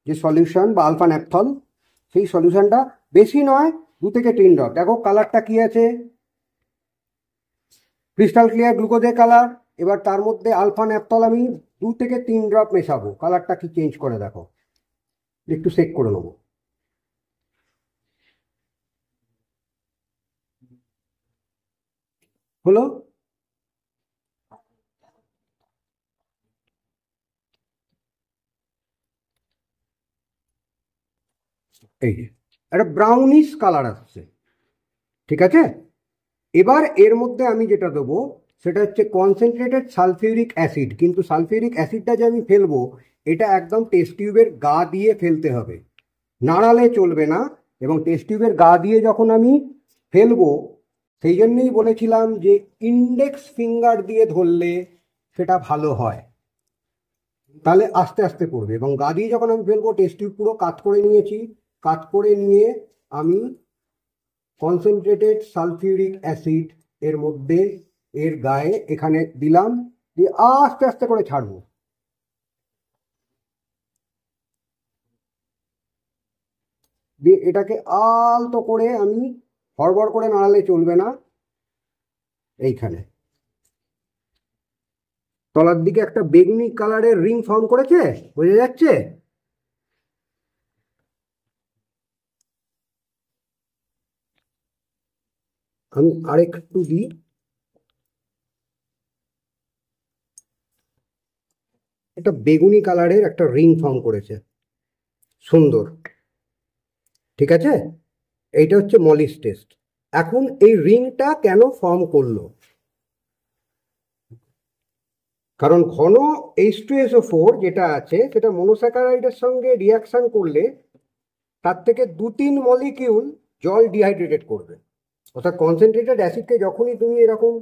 যে সলিউশন বা আলফা ন্যাপথল, সেই সলিউশনটা বেশি নয়, 2 থেকে 3 ড্রপ। দেখো কালারটা কি আছে, ক্রিস্টাল ক্লিয়ার গ্লুকোজের কালার। এবার তার মধ্যে আলফা ন্যাপথল আমি 2 থেকে 3 ড্রপ মেশাবো। কালারটা কি চেঞ্জ করে দেখো, একটু চেক করে নেবো। হলো, এই যে একটা ব্রাউনিশ কালার আসছে, ঠিক আছে। এবার এর মধ্যে আমি যেটা দেবো সেটা হচ্ছে কনসেন্ট্রেটেড সালফিউরিক অ্যাসিড। কিন্তু সালফিউরিক অ্যাসিডটা যে আমি ফেলবো, এটা একদম টেস্ট টিউবের গা দিয়ে ফেলতে হবে, নাড়ালে চলবে না। এবং টেস্ট টিউবের গা দিয়ে যখন আমি ফেলবো, সেই জন্যই বলেছিলাম যে ইন্ডেক্স ফিঙ্গার দিয়ে ধরলে সেটা ভালো হয়, তাহলে আস্তে আস্তে পড়বে। এবং গা দিয়ে যখন আমি ফেলবো, টেস্ট টিউব পুরো কাট করে নিয়েছি। কাট করে নিয়ে আমি কনসেন্ট্রেটেড সালফিউরিক অ্যাসিড এর মধ্যে, এর গায়ে এখানে দিলাম, দিয়ে আস্তে আস্তে করে ছাড়বো। দিয়ে এটাকে আলতো করে, আমি হড়বড় করে নাড়ালে চলবে না। এইখানে তলার দিকে একটা বেগুনি কালারের রিং ফর্ম করেছে, বোঝা যাচ্ছে? আমি আরেকটু দিই। একটা বেগুনি কালারের একটা রিং ফর্ম করেছে, সুন্দর, ঠিক আছে। এইটা হচ্ছে মলিস টেস্ট। এখন এই রিংটা কেন ফর্ম করলো? কারণ ঘন H2SO4 যেটা আছে, সেটা মনোস্যাকারাইডের সঙ্গে রিয়াকশন করলে তার থেকে 2-3 মলিকিউল জল ডিহাইড্রেটেড করবে। অর্থাৎ কনসেন্ট্রেটেড অ্যাসিডকে যখনই তুমি এরকম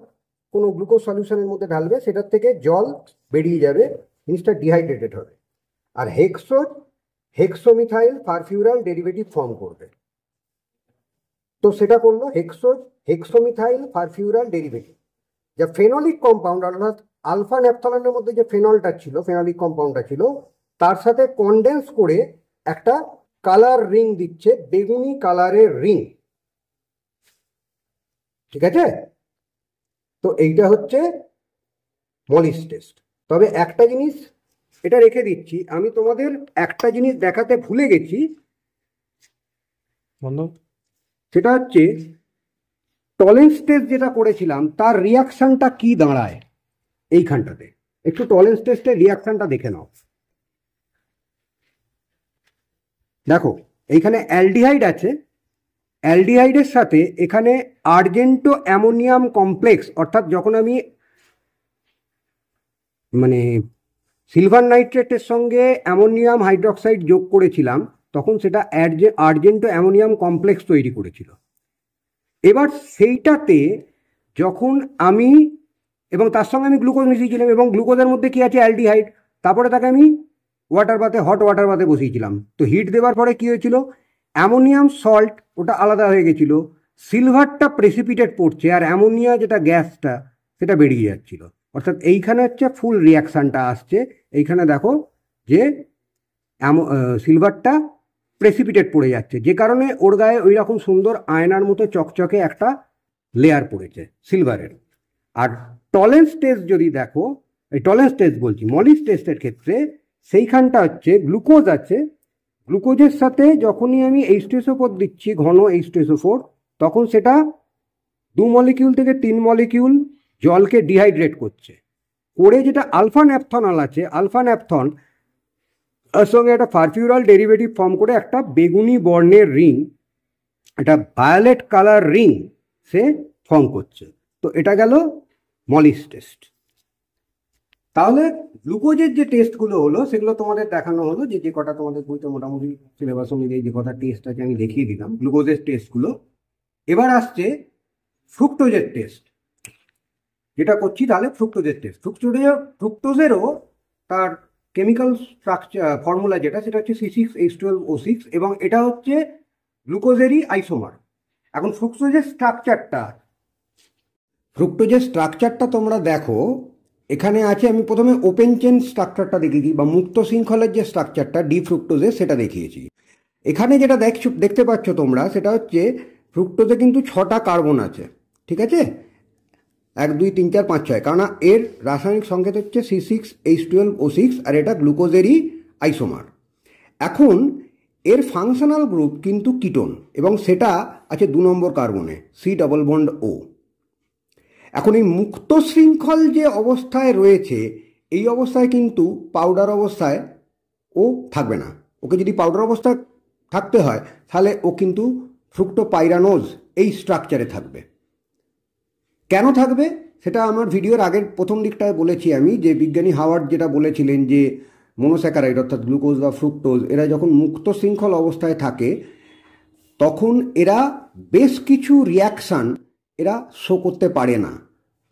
কোনো গ্লুকোজ সলিউশনের মধ্যে ঢালবে, সেটার থেকে জল বেরিয়ে যাবে, জিনিসটা ডিহাইড্রেটেড হবে। আর হেক্সোজ হেক্সোমিথাইল পারফিউরাল ডেরিভেটিভ ফর্ম করবে। তো সেটা করলো হেক্সোমিথাইল পারফিউরাল ডেরিভেটিভ, যা ফেনলিক কম্পাউন্ড অর্থাৎ আলফা ন্যাপথলিনের মধ্যে যে ফেনলটা ছিল, ফেনলিক কম্পাউন্ডটা ছিল, তার সাথে কনডেন্স করে একটা কালার রিং দিচ্ছে, বেগুনি কালারের রিং। ঠিক আছে, তো এইটা হচ্ছে মলিস টেস্ট। তবে একটা জিনিস এটা রেখে দিচ্ছি, আমি তোমাদের একটা জিনিস দেখাতে ভুলে গেছি, সেটা হচ্ছে টলেন্স টেস্ট যেটা করেছিলাম তার রিয়াকশনটা কি দাঁড়ায় এইখানটাতে। একটু টলেন্স টেস্টের রিয়াকশনটা দেখে নাও। দেখো এইখানে অ্যালডিহাইড আছে, অ্যালডিহাইডের সাথে এখানে আর্জেন্টো অ্যামোনিয়াম কমপ্লেক্স, অর্থাৎ যখন আমি মানে সিলভার নাইট্রেটের সঙ্গে অ্যামোনিয়াম হাইড্রক্সাইড যোগ করেছিলাম, তখন সেটা আর্জেন্টো অ্যামোনিয়াম কমপ্লেক্স তৈরি করেছিল। এবার সেইটাতে যখন আমি, এবং তার সঙ্গে আমি গ্লুকোজ মিশিয়েছিলাম, এবং গ্লুকোজের মধ্যে কি আছে, অ্যালডিহাইড, তারপরে তাকে আমি ওয়াটার বাথে, হট ওয়াটার বাথে বসিয়েছিলাম। তো হিট দেওয়ার পরে কি হয়েছিল, অ্যামোনিয়াম সল্ট ওটা আলাদা হয়ে গেছিল, সিলভারটা প্রেসিপিটেট পড়ছে, আর অ্যামোনিয়া যেটা গ্যাসটা সেটা বেরিয়ে যাচ্ছিল। অর্থাৎ এইখানে হচ্ছে ফুল রিয়াকশানটা আসছে। এইখানে দেখো যে সিলভারটা প্রেসিপিটেট পড়ে যাচ্ছে, যে কারণে ওর গায়ে ওই রকম সুন্দর আয়নার মতো চকচকে একটা লেয়ার পড়েছে সিলভারের। আর টলেন্স টেস্ট যদি দেখো, এই টলেন্স টেস্ট বলছি, মলিস টেস্টের ক্ষেত্রে সেইখানটা হচ্ছে গ্লুকোজ আছে, গ্লুকোজের সাথে যখনই আমি H2SO4 দিচ্ছি, ঘন H2SO4, তখন সেটা 2 মলিকিউল থেকে 3 মলিকিউল জলকে ডিহাইড্রেট করছে, করে যেটা আলফা ন্যাপথনল আছে, আলফা ন্যাপথন এর সঙ্গে একটা পারফিউরাল ডেরিভেটিভ ফর্ম করে একটা বেগুনি বর্ণের রিং, একটা ভায়োলেট কালার রিং সে ফর্ম করছে। তো এটা গেল মলিস টেস্ট। তাহলে গ্লুকোজের যে টেস্টগুলো হলো সেগুলো তোমাদের দেখানো হলো, যে যে কটা তোমাদের বইতে মোটামুটি সিলেবাস অনুযায়ী যে কটা টেস্ট আছে আমি দেখিয়ে দিলাম গ্লুকোজের টেস্টগুলো। এবার আসছে ফ্রুক্টোজের টেস্ট, যেটা করছি তাহলে ফ্রুক্টোজের টেস্ট। ফ্রুক্টোজেরও তার কেমিক্যাল স্ট্রাকচার ফর্মুলা যেটা, সেটা হচ্ছে C6H12O6, এবং এটা হচ্ছে গ্লুকোজেরই আইসোমার। এখন ফ্রুক্টোজের স্ট্রাকচারটা তোমরা দেখো, এখানে আছে, আমি প্রথমে ওপেন চেন স্ট্রাকচারটা দেখিয়েছি, বা মুক্ত শৃঙ্খলের যে স্ট্রাকচারটা ডি ফ্রুক্টোজের সেটা দেখিয়েছি। এখানে যেটা দেখতে পাচ্ছ তোমরা, সেটা হচ্ছে ফ্রুক্টোজে কিন্তু 6টা কার্বন আছে। ঠিক আছে, 1 2 3 4 5 6, কারণ এর রাসায়নিক সংকেত হচ্ছে C6H12O6, আর এটা গ্লুকোজেরই আইসোমার। এখন এর ফাংশনাল গ্রুপ কিন্তু কিটোন, এবং সেটা আছে 2 নম্বর কার্বনে, C ডবল বন্ড O। এখন এই মুক্ত শৃঙ্খল যে অবস্থায় রয়েছে, এই অবস্থায় কিন্তু পাউডার অবস্থায় ও থাকবে না। ওকে যদি পাউডার অবস্থায় থাকতে হয়, তাহলে ও কিন্তু ফ্রুক্টোপাইরানোজ এই স্ট্রাকচারে থাকবে। কেন থাকবে সেটা আমার ভিডিওর আগের প্রথম দিকটায় বলেছি আমি, যে বিজ্ঞানী হাওয়ার্ড যেটা বলেছিলেন যে মনোস্যাকারাইড অর্থাৎ গ্লুকোজ বা ফ্রুক্টোজ, এরা যখন মুক্ত শৃঙ্খল অবস্থায় থাকে তখন এরা বেশ কিছু রিয়াকশান এরা শো করতে পারে না।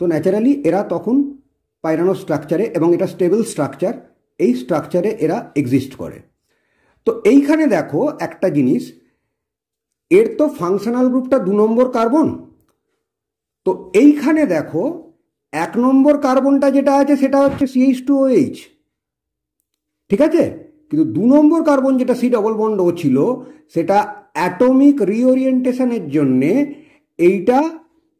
তো ন্যাচারালি এরা তখন পাইরানো স্ট্রাকচারে, এবং এটা স্টেবল স্ট্রাকচার, এই স্ট্রাকচারে এরা এক্সিস্ট করে। তো এইখানে দেখো একটা জিনিস, এর তো ফাংশনাল গ্রুপটা 2 নম্বর কার্বন। তো এইখানে দেখো 1 নম্বর কার্বনটা যেটা আছে সেটা হচ্ছে CH2OH। ঠিক আছে, কিন্তু 2 নম্বর কার্বন যেটা C ডবল বন্ড O ছিল, সেটা অ্যাটমিক রিওরিয়েন্টেশনের জন্যে এইটা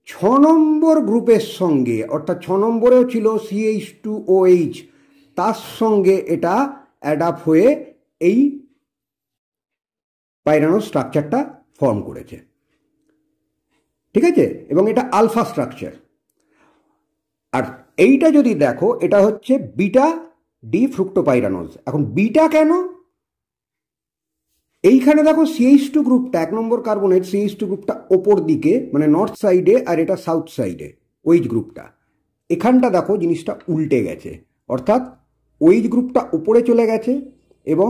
6 নম্বর গ্রুপের সঙ্গে, অর্থাৎ 6 নম্বরেও ছিল CH2OH, তার সঙ্গে এটা অ্যাডাপ হয়ে এই পাইরানো স্ট্রাকচারটা ফর্ম করেছে। ঠিক আছে, এবং এটা আলফা স্ট্রাকচার। আর এইটা যদি দেখো, এটা হচ্ছে বিটা ডি ফ্রুক্টোপাইরানোজ। এখন বিটা কেন, এইখানে দেখো CH2 গ্রুপটা, 1 নম্বর কার্বনের CH2 গ্রুপটা ওপর দিকে, মানে নর্থ সাইডে, আর এটা সাউথ সাইডে OH গ্রুপটা। এখানটা দেখো জিনিসটা উল্টে গেছে, অর্থাৎ OH গ্রুপটা উপরে চলে গেছে, এবং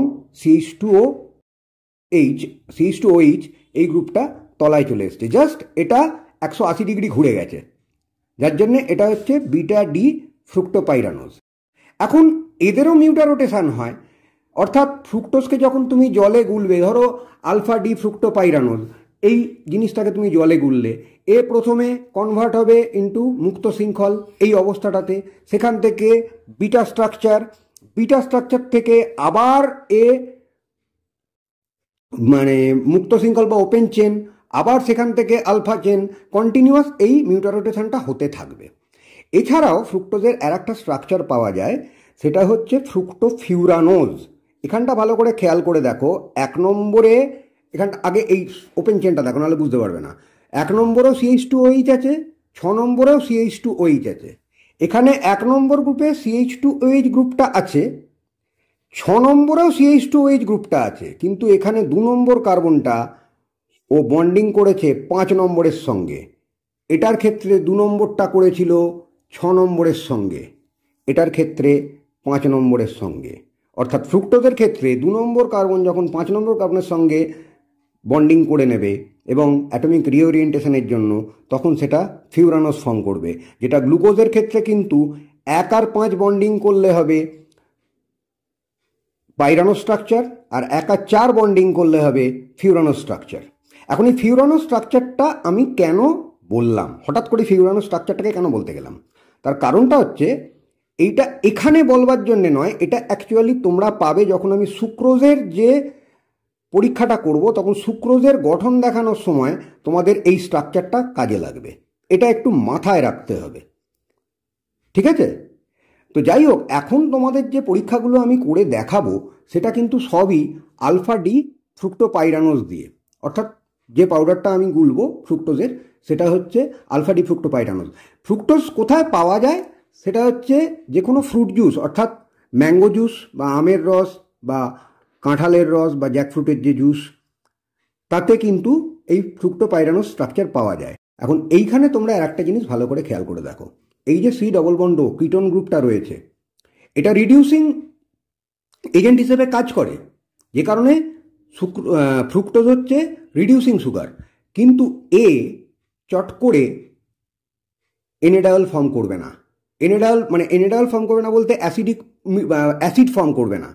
CH2OH এই গ্রুপটা তলায় চলে এসছে। জাস্ট এটা 180 ডিগ্রি ঘুরে গেছে, যার জন্য এটা হচ্ছে বিটা ডি ফ্রুক্টোপাইরানোজ। এখন এদেরও মিউটা রোটেশন হয়, অর্থাৎ ফ্রুক্টোজকে যখন তুমি জলে গুলবে, ধরো আলফা ডি ফ্রুক্টোপাইরানোজ এই জিনিসটাকে তুমি জলে গুললে, এ প্রথমে কনভার্ট হবে ইন্টু মুক্ত শৃঙ্খল এই অবস্থাটাতে, সেখান থেকে বিটা স্ট্রাকচার থেকে আবার এ মানে মুক্ত শৃঙ্খল বা ওপেন চেন, আবার সেখান থেকে আলফা চেন, কন্টিনিউয়াস এই মিউটারোটেশনটা হতে থাকবে। এছাড়াও ফ্রুক্টোজের আর একটা স্ট্রাকচার পাওয়া যায়, সেটা হচ্ছে ফ্রুক্টোফিউরানোজ। এখানটা ভালো করে খেয়াল করে দেখো, 1 নম্বরে এখানটা আগে এই ওপেন চেনটা দেখো, নাহলে বুঝতে পারবে না। 1 নম্বরেও CH2OH আছে, 6 নম্বরেও CH2OH আছে। এখানে 1 নম্বর গ্রুপে CH2OH গ্রুপটা আছে, 6 নম্বরেও CH2OH গ্রুপটা আছে, কিন্তু এখানে 2 নম্বর কার্বনটা ও বন্ডিং করেছে 5 নম্বরের সঙ্গে। এটার ক্ষেত্রে 2 নম্বরটা করেছিল 6 নম্বরের সঙ্গে, এটার ক্ষেত্রে 5 নম্বরের সঙ্গে। অর্থাৎ ফ্রুক্টোজের ক্ষেত্রে 2 নম্বর কার্বন যখন 5 নম্বর কার্বনের সঙ্গে বন্ডিং করে নেবে এবং অ্যাটমিক রিওরিয়েন্টেশনের জন্য, তখন সেটা ফিউরানোস ফর্ম করবে। যেটা গ্লুকোজের ক্ষেত্রে কিন্তু 1 আর 5 বন্ডিং করলে হবে পাইরানো স্ট্রাকচার, আর 1 আর 4 বন্ডিং করলে হবে ফিউরানো স্ট্রাকচার। এখন এই ফিউরানো স্ট্রাকচারটা আমি কেন বললাম, হঠাৎ করে ফিউরানো স্ট্রাকচারটাকে কেন বলতে গেলাম, তার কারণটা হচ্ছে এইটা এখানে বলবার জন্যে নয়, এটা অ্যাকচুয়ালি তোমরা পাবে যখন আমি সুক্রোজের যে পরীক্ষাটা করব, তখন সুক্রোজের গঠন দেখানোর সময় তোমাদের এই স্ট্রাকচারটা কাজে লাগবে। এটা একটু মাথায় রাখতে হবে, ঠিক আছে? তো যাই হোক, এখন তোমাদের যে পরীক্ষাগুলো আমি করে দেখাবো সেটা কিন্তু সবই আলফা ডি ফ্রুক্টোপাইরানোজ দিয়ে। অর্থাৎ যে পাউডারটা আমি গুলবো ফ্রুক্টোজের, সেটা হচ্ছে আলফা ডি ফ্রুক্টোপাইরানোজ। ফ্রুক্টোজ কোথায় পাওয়া যায়, সেটা হচ্ছে যে কোনো ফ্রুট জুস, অর্থাৎ ম্যাঙ্গো জুস বা আমের রস বা কাঁঠালের রস বা জ্যাকফ্রুটের যে জুস, তাতে কিন্তু এই ফ্রুক্টোপাইরানোজ স্ট্রাকচার পাওয়া যায়। এখন এইখানে তোমরা আর একটা জিনিস ভালো করে খেয়াল করে দেখো, এই যে সি ডবল বন্ড ও কিটোন গ্রুপটা রয়েছে, এটা রিডিউসিং এজেন্ট হিসেবে কাজ করে, যে কারণে ফ্রুক্টোজ হচ্ছে রিডিউসিং সুগার। কিন্তু এ চট করে এনেডায়ল ফর্ম করবে না। এনেডায়ল ফর্ম করবে না বলতে অ্যাসিড ফর্ম করবে না।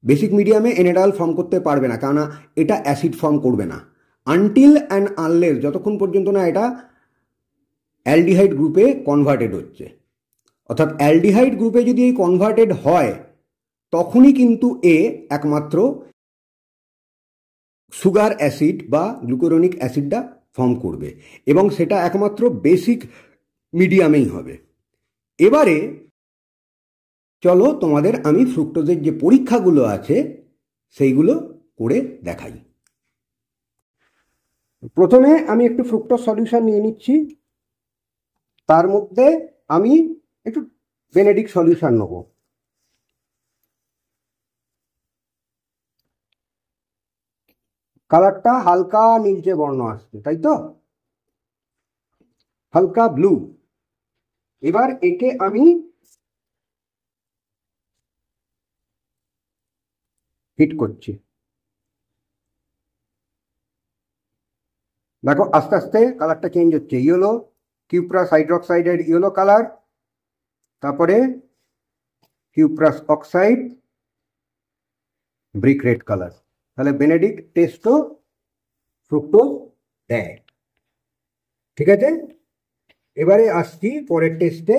বেসিক মিডিয়ামে এনেডায়ল ফর্ম করতে পারবে না, কেননা এটা অ্যাসিড ফর্ম করবে না আনটিল অ্যান্ড আনলেস, যতক্ষণ পর্যন্ত না এটা অ্যালডিহাইড গ্রুপে কনভার্টেড হচ্ছে। অর্থাৎ অ্যালডিহাইড গ্রুপে যদি এই কনভার্টেড হয়, তখনই কিন্তু এ একমাত্র সুগার অ্যাসিড বা গ্লুকুরোনিক অ্যাসিডটা ফর্ম করবে, এবং সেটা একমাত্র বেসিক মিডিয়ামেই হবে। এবারে চলো তোমাদের আমি ফ্রুক্টোজের যে পরীক্ষাগুলো আছে সেইগুলো করে দেখাই। প্রথমে আমি একটু ফ্রুক্টোজ সলিউশন নিয়ে নিচ্ছি, তার মধ্যে আমি একটু বেনেডিক্ট সলিউশন নেব। কালারটা হালকা নীলচে বর্ণ আসছে, তাই তো, হালকা ব্লু। এবার একে আমি হিট করছি, দেখো আস্তে আস্তে কালারটা চেঞ্জ হচ্ছে। ইয়েলো, কিউপ্রাস হাইড্রোক্সাইডের ইয়েলো কালার, তারপরে cuprous oxide brick red colour. তাহলে বেনেডিক্ট টেস্টও ফ্রুক্টোজ দেয়, ঠিক আছে। এবারে আসছি পরের টেস্টে,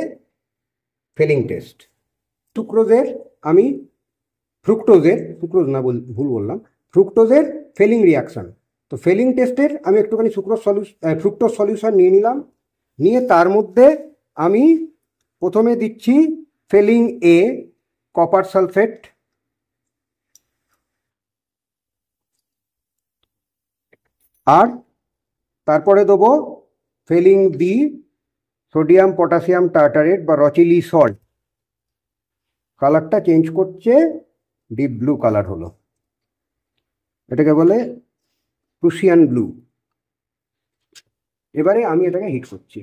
ফেলিং টেস্ট। সুক্রোজ না ভুল বললাম, ফ্রুক্টোজের ফেলিং রিয়াকশান। তো ফেলিং টেস্টের আমি একটুখানি ফ্রুক্টোজ সলিউশন নিয়ে নিলাম, নিয়ে তার মধ্যে আমি প্রথমে দিচ্ছি ফেলিং এ কপার সালফেট, আর তারপরে দেবো ফেলিং বি সোডিয়াম পটাশিয়াম টার্টারেট বা রচিলি সল্ট। কালারটা চেঞ্জ করছে, ডিপ ব্লু কালার হলো, এটাকে বলে প্রুশিয়ান ব্লু। এবারে আমি এটাকে হিট করছি,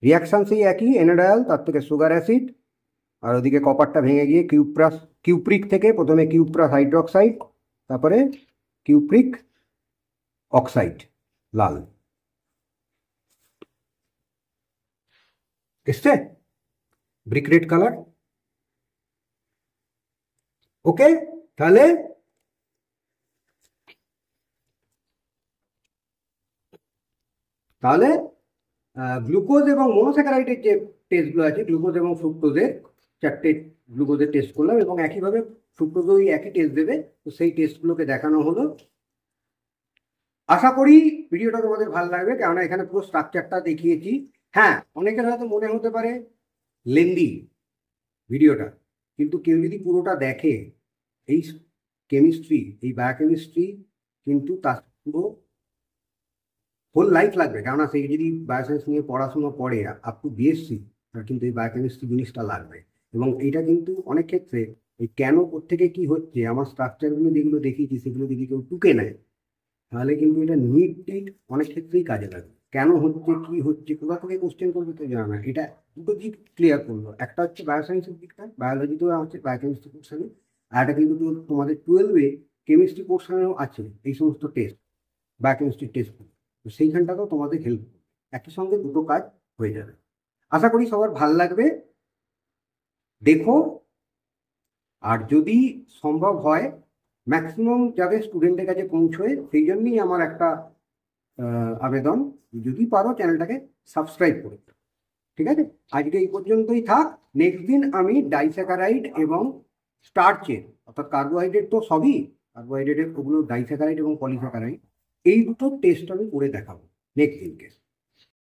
রিয়াকশান সেই একই, এনাডায়াল তার থেকে সুগার অ্যাসিড, আর ওদিকে কপারটা ভেঙে গিয়ে কিউপ্রিক থেকে প্রথমে কিউপ্রাস হাইড্রোক্সাইড, তারপরে কিউপ্রিক অক্সাইড লাল এসছে, ব্রিক রেড কালার। ওকে, তাহলে তাহলে গ্লুকোজ এবং মনোস্যাকারাইডের যে টেস্টগুলো আছে, গ্লুকোজ এবং ফ্রুক্টোজের 4টে গ্লুকোজের টেস্ট করলাম, এবং একইভাবে ফ্রুক্টোজও একই টেস্ট দেবে, তো সেই টেস্টগুলোকে দেখানো হলো। আশা করি ভিডিওটা তোমাদের ভালো লাগবে, কেননা এখানে পুরো স্ট্রাকচারটা দেখিয়েছি। হ্যাঁ, অনেকের হয়তো মনে হতে পারে লেন্দি ভিডিওটা, কিন্তু কেউ যদি পুরোটা দেখে, এই কেমিস্ট্রি, এই বায়োকেমিস্ট্রি কিন্তু তার পুরো হোল লাইফ লাগবে, কেননা সেই যদি বায়োসায়েন্স নিয়ে পড়াশোনা করে আপ টু বিএসসি, তার কিন্তু এই বায়োকেমিস্ট্রি জিনিসটা লাগবে। এবং এইটা কিন্তু অনেক ক্ষেত্রে এই কেন কোত্থেকে কি হচ্ছে, আমার স্ট্রাকচারগুলো যেগুলো দেখিয়েছি সেগুলো যদি কেউ টুকে নেয়, তাহলে কিন্তু এটা নিট টিট অনেক ক্ষেত্রেই কাজে লাগবে। কেন হচ্ছে, কি হচ্ছে, কোথা থেকে কোশ্চেন করবে তো জানা না। এটা দুটো দিক ক্লিয়ার করলো, একটা হচ্ছে বায়োসায়েন্সের দিকটা, বায়োলজিতেও আছে, বায়োকেমিস্ট্রি পোর্শনে, আর একটা কিন্তু তোমাদের 12-এ কেমিস্ট্রি পোর্শনেও আছে এই সমস্ত টেস্ট, বায়োকেমিস্ট্রি টেস্ট। তো সেইখানটাতেও তোমাদের হেল্প করবে, একই সঙ্গে দুটো কাজ হয়ে যাবে। আশা করি সবার ভাল লাগবে, দেখো। আর যদি সম্ভব হয় ম্যাক্সিমাম যাতে স্টুডেন্টের কাছে পৌঁছয়, সেই জন্যই আমার একটা আবেদন, যদি পারো চ্যানেলটাকে সাবস্ক্রাইব করে দাও। ঠিক আছে, আজকে এই পর্যন্তই থাক। নেক্সট দিন আমি ডাইস্যাকারাইড এবং স্টার্চের, অর্থাৎ কার্বোহাইড্রেট তো সবই, কার্বোহাইড্রেটের ওগুলো ডাইস্যাকারাইড এবং পলিস্যাকারাইড, এই দুটো টেস্ট আমি করে দেখাবো নেক্সট দিনকে।